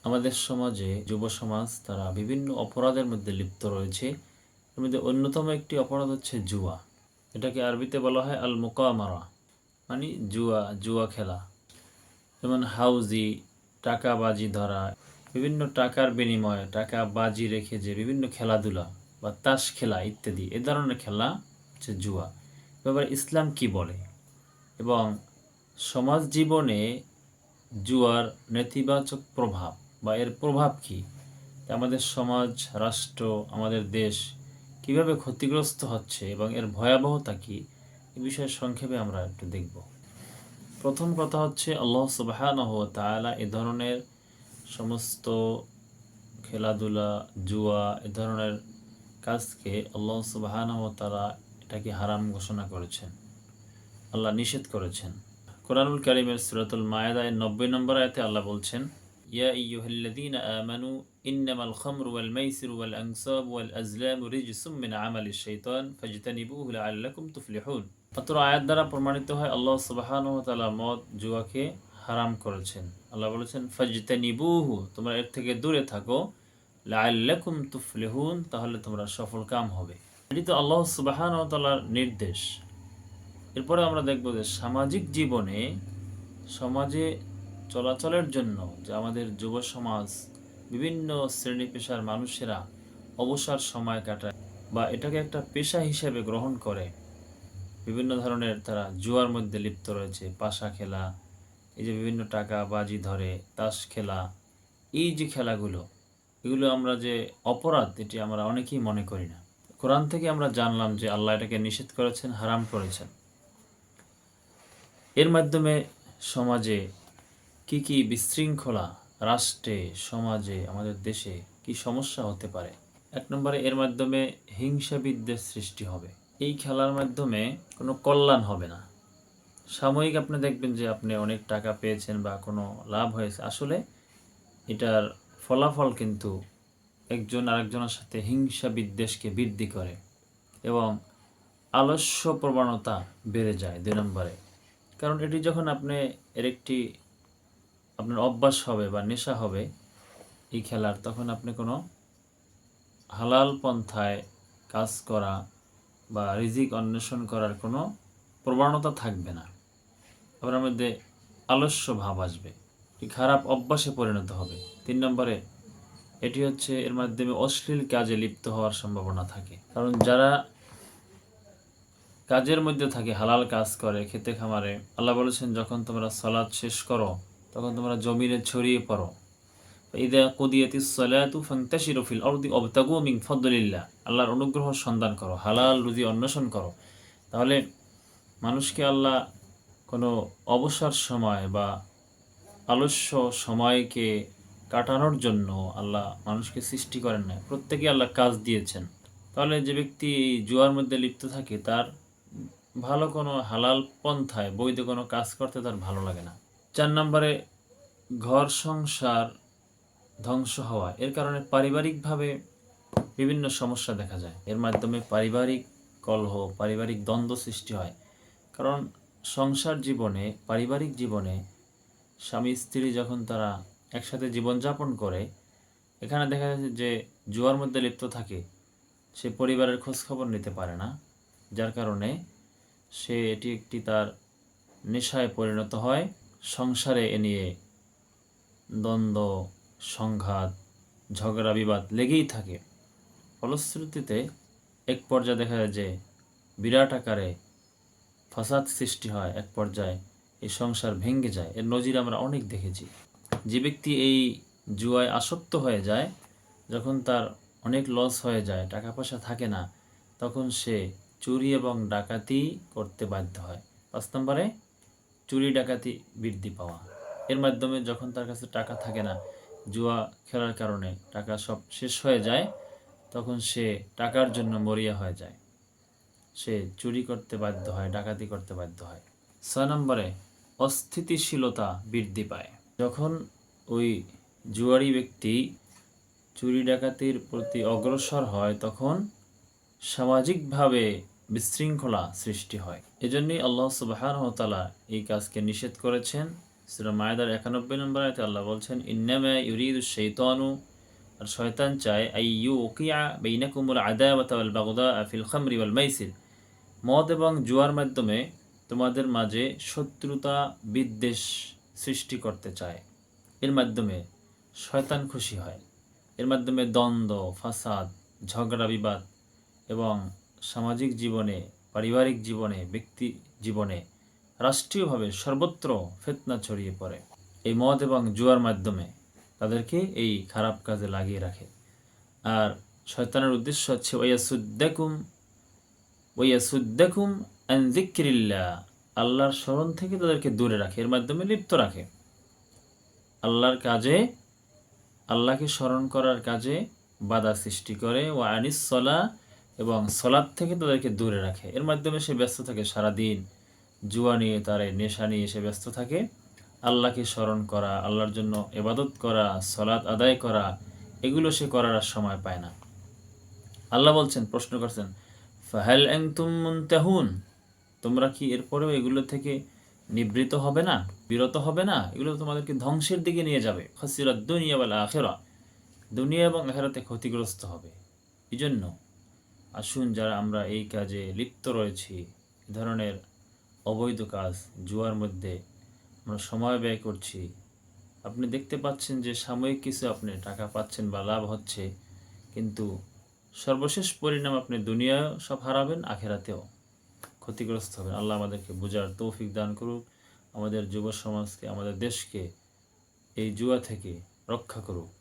আমাদের সমাজে যুব সমাজ তারা বিভিন্ন অপরাধের মধ্যে লিপ্ত রয়েছে। এর মধ্যে অন্যতম একটি অপরাধ হচ্ছে জুয়া। এটাকে আরবিতে বলা হয় আল মুকামারা, মানে জুয়া খেলা। যেমন হাউজি, টাকা বাজি ধরা, বিভিন্ন টাকার বিনিময়ে টাকা বাজি রেখে যে বিভিন্ন খেলাধুলা বা তাস খেলা ইত্যাদি এ ধরনের খেলা হচ্ছে জুয়া। এবার ইসলাম কি বলে এবং সমাজ জীবনে জুয়ার নেতিবাচক প্রভাব বা এর প্রভাব কি, আমাদের সমাজ, রাষ্ট্র, আমাদের দেশ কিভাবে ক্ষতিগ্রস্ত হচ্ছে এবং এর ভয়াবহতা কি, এ বিষয়ে সংক্ষেপে আমরা একটু দেখব। প্রথম কথা হচ্ছে, আল্লাহ সুবহানাহু ওয়া তাআলা এ ধরনের সমস্ত খেলাধুলা, জুয়া এ ধরনের কাজকে আল্লাহ সুবহানাহু ওয়া তাআলা এটাকে হারাম ঘোষণা করেছেন, আল্লাহ নিষেধ করেছেন। কোরআনুল কারীমের সূরাতুল মায়েদা এর 90 নম্বর আয়াতে আল্লাহ বলছেন, ইয়া আইয়ুহাল্লাযীনা আমানু ইন্নামাল খামরু ওয়াল মাইসিরু ওয়াল আনসাবু ওয়াল আজলামু রিজসুম মিন আমালিশ শাইতান ফাজতানিবুহু লাআল্লাকুম তুফলিহুন। অত্র আয়াত দ্বারা প্রমাণিত হয় আল্লাহ সুবহানাহু ওয়া তাআলা মদ, জুয়াকে হারাম করেছেন। আল্লাহ বলেছেন ফাজতানিবুহু, তোমরা এর থেকে দূরে থাকো, লাআল্লাকুম তুফলিহুন, তাহলে তোমরা সফল কাম হবে। এটি তো আল্লাহ সুবহানাহু ওয়া তাআলার নির্দেশ। এরপরে আমরা দেখব যে সামাজিক জীবনে, সমাজে চলাচলের জন্য যে আমাদের যুব সমাজ, বিভিন্ন শ্রেণী পেশার মানুষেরা অবসর সময় কাটায় বা এটাকে একটা পেশা হিসেবে গ্রহণ করে, বিভিন্ন ধরনের তারা জুয়ার মধ্যে লিপ্ত রয়েছে। পাশা খেলা, এই যে বিভিন্ন টাকা বাজি ধরে, তাস খেলা, এই যে খেলাগুলো, এগুলো আমরা যে অপরাধ, এটি আমরা অনেকেই মনে করি না। কোরআন থেকে আমরা জানলাম যে আল্লাহ এটাকে নিষেধ করেছেন, হারাম করেছেন। এর মাধ্যমে সমাজে কি কি বিশৃঙ্খলা, রাষ্ট্রে, সমাজে, আমাদের দেশে কি সমস্যা হতে পারে। এক নম্বরে, এর মাধ্যমে হিংসা বিদ্বেষ সৃষ্টি হবে। এই খেলার মাধ্যমে কোনো কল্যাণ হবে না। সাময়িক আপনি দেখবেন যে আপনি অনেক টাকা পেয়েছেন বা কোনো লাভ হয়েছে, আসলে এটার ফলাফল কিন্তু একজন আরেকজনের সাথে হিংসা বিদ্বেষকে বৃদ্ধি করে এবং আলস্য প্রবণতা বেড়ে যায়। 2 নম্বরে, কারণ এটি যখন আপনি এর একটি আপনার অভ্যাস হবে বা নেশা হবে এই খেলার, তখন আপনি কোনো হালাল পন্থায় কাজ করা বা রিজিক অন্বেষণ করার কোনো প্রবণতা থাকবে না। আপনার মধ্যে আলস্য ভাব আসবে, এই খারাপ অভ্যাসে পরিণত হবে। 3 নম্বরে, এটি হচ্ছে এর মাধ্যমে অশ্লীল কাজে লিপ্ত হওয়ার সম্ভাবনা থাকে। কারণ যারা কাজের মধ্যে থাকে, হালাল কাজ করে, খেতে খামারে, আল্লাহ বলেছেন যখন তোমরা সালাত শেষ করো তখন তোমরা জমিনে ছড়িয়ে পড়ো। ইযা কুদিয়াতিস সালাতু ফান্তাশিরু ফিল আরদি ওয়াবতাগু মিন ফাদলিল্লাহ, আল্লাহর অনুগ্রহ সন্ধান করো, হালাল রুজি অন্বেষণ করো। তাহলে মানুষকে আল্লাহ কোনো অবসর সময় বা আলস্য সময়কে কাটানোর জন্য আল্লাহ মানুষকে সৃষ্টি করেন না, প্রত্যেকে আল্লাহ কাজ দিয়েছেন। তাহলে যে ব্যক্তি এই জুয়ার মধ্যে লিপ্ত থাকে, তার ভালো কোনো হালাল পন্থায় বৈধ কোনো কাজ করতে তার ভালো লাগে না। 4 নম্বরে, ঘর সংসার ধ্বংস হওয়া। এর কারণে পারিবারিকভাবে বিভিন্ন সমস্যা দেখা যায়। এর মাধ্যমে পারিবারিক কলহ, পারিবারিক দ্বন্দ্ব সৃষ্টি হয়। কারণ সংসার জীবনে, পারিবারিক জীবনে স্বামী স্ত্রী যখন তারা একসাথে জীবনযাপন করে, এখানে দেখা যাচ্ছে যে জুয়ার মধ্যে লিপ্ত থাকে, সে পরিবারের খোঁজখবর নিতে পারে না, যার কারণে সে এটি একটি তার নেশায় পরিণত হয়। সংসারে এ নিয়ে দ্বন্দ্ব, সংঘাত, ঝগড়া বিবাদ লেগেই থাকে। ফলশ্রুতিতে এক পর্যায়ে দেখা যায় যে বিরাট আকারে ফাসাদ সৃষ্টি হয়, এক পর্যায়ে এই সংসার ভেঙে যায়। এর নজির আমরা অনেক দেখেছি। যে ব্যক্তি এই জুয়ায় আসক্ত হয়ে যায়, যখন তার অনেক লস হয়ে যায়, টাকা পয়সা থাকে না, তখন সে চুরি এবং ডাকাতি করতে বাধ্য হয়। 5 নম্বরে, চুরি ডাকাতি বৃদ্ধি পাওয়া। এর মাধ্যমে যখন তার কাছে টাকা থাকে না, জুয়া খেলার কারণে টাকা সব শেষ হয়ে যায়, তখন সে টাকার জন্য মরিয়া হয়ে যায়, সে চুরি করতে বাধ্য হয়, ডাকাতি করতে বাধ্য হয়। 6 নম্বরে, অস্থিতিশীলতা বৃদ্ধি পায়। যখন ওই জুয়ারি ব্যক্তি চুরি ডাকাতির প্রতি অগ্রসর হয়, তখন সামাজিকভাবে বিশৃঙ্খলা সৃষ্টি হয়। এজন্যই আল্লাহ সুবহানাহু ওয়া তাআলা এই কাজকে নিষেধ করেছেন সূরা মায়েদার 91 নম্বর আয়াতে আল্লাহ বলছেন, ইন্নামা ইউরিদুশ শাইতানু, আর শয়তান চায়, আইয়ুকিয়া বাইনাকুমুল আদাওয়াতা ওয়াল বাগদাআ ফিল খামরি ওয়াল মাইসির, মদ এবং জুয়ার মাধ্যমে তোমাদের মাঝে শত্রুতা বিদ্বেষ সৃষ্টি করতে চায়। এর মাধ্যমে শয়তান খুশি হয়। এর মাধ্যমে দ্বন্দ্ব, ফাসাদ, ঝগড়া বিবাদ এবং সামাজিক জীবনে, পারিবারিক জীবনে, ব্যক্তি জীবনে, রাষ্ট্রীয়ভাবে সর্বত্র ফিতনা ছড়িয়ে পড়ে। এই মদ এবং জুয়ার মাধ্যমে তাদেরকে এই খারাপ কাজে লাগিয়ে রাখে। আর শয়তানের উদ্দেশ্য হচ্ছে ওয়াইয়াসুদ্দাকুম আন যিকরিল্লাহ, আল্লাহর স্মরণ থেকে তাদেরকে দূরে রাখে, এর মাধ্যমে লিপ্ত রাখে। আল্লাহর কাজে, আল্লাহকে স্মরণ করার কাজে বাধা সৃষ্টি করে। ওয়া আনিস সলাহ, এবং সলাৎ থেকে তাদেরকে দূরে রাখে। এর মাধ্যমে সে ব্যস্ত থাকে সারাদিন জুয়া নিয়ে, তার নেশা নিয়ে সে ব্যস্ত থাকে। আল্লাহকে স্মরণ করা, আল্লাহর জন্য ইবাদত করা, সলাৎ আদায় করা, এগুলো সে করার আর সময় পায় না। আল্লাহ বলছেন, প্রশ্ন করছেন, ফাহাল আনতুম মুনতাহুন, তোমরা কি এরপরেও এগুলো থেকে নিবৃত হবে না, বিরত হবে না? এগুলো তোমাদেরকে ধ্বংসের দিকে নিয়ে যাবে। খাসিরাত দুনিয়া ওয়াল আখিরা, দুনিয়া এবং আখিরাতে ক্ষতিগ্রস্ত হবে। এই জন্য আসুন, যারা আমরা এই কাজে লিপ্ত রয়েছি, এ ধরনের অবৈধ কাজ, জুয়ার মধ্যে আমরা সময় ব্যয় করছি, আপনি দেখতে পাচ্ছেন যে সাময়িক কিছু আপনি টাকা পাচ্ছেন বা লাভ হচ্ছে, কিন্তু সর্বশেষ পরিণাম আপনি দুনিয়ায় সব হারাবেন, আখেরাতেও ক্ষতিগ্রস্ত হবেন। আল্লাহ আমাদেরকে বুঝার তৌফিক দান করুক, আমাদের যুব সমাজকে, আমাদের দেশকে এই জুয়া থেকে রক্ষা করুক।